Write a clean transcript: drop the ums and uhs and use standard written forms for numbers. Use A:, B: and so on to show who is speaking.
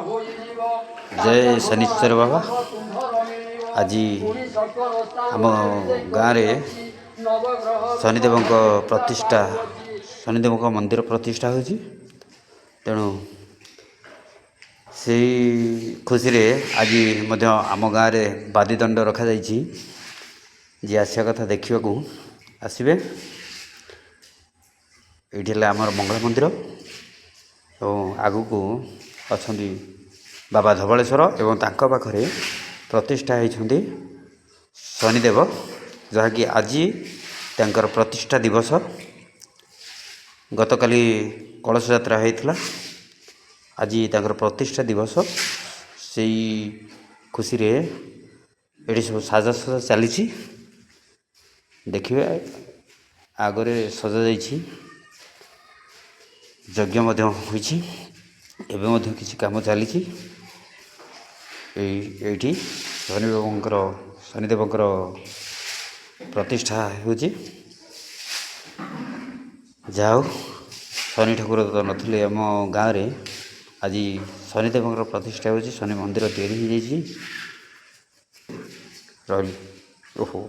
A: जय शनिश्चर बाबा। आज आम गाँव में शनिदेव प्रतिष्ठा शनिदेव मंदिर प्रतिष्ठा हो तेणु से खुशी रे आज आम गाँव में बादीदंड रखा जी आसा कथा देखा आसबे। ये आमर मंगल मंदिर और आगु को अच्छा बाबा धवलेश्वर एवं तांको पाखरे प्रतिष्ठा होती शनिदेव जहाँकि आज तांकर प्रतिष्ठा दिवस। गतकाली कलश यात्रा होता आज तांकर प्रतिष्ठा दिवस से खुशी रे ये सब साजसजा चली देखिए आगरे सजा जाइछि यज्ञ होइछि एवं किसी काम चली शनिदेव प्रतिष्ठा हो जाओ शनि ठाकुर तो नथिले आम गाँव में आज शनिदेव प्रतिष्ठा हो शनि मंदिर तैयारी रही ओहो।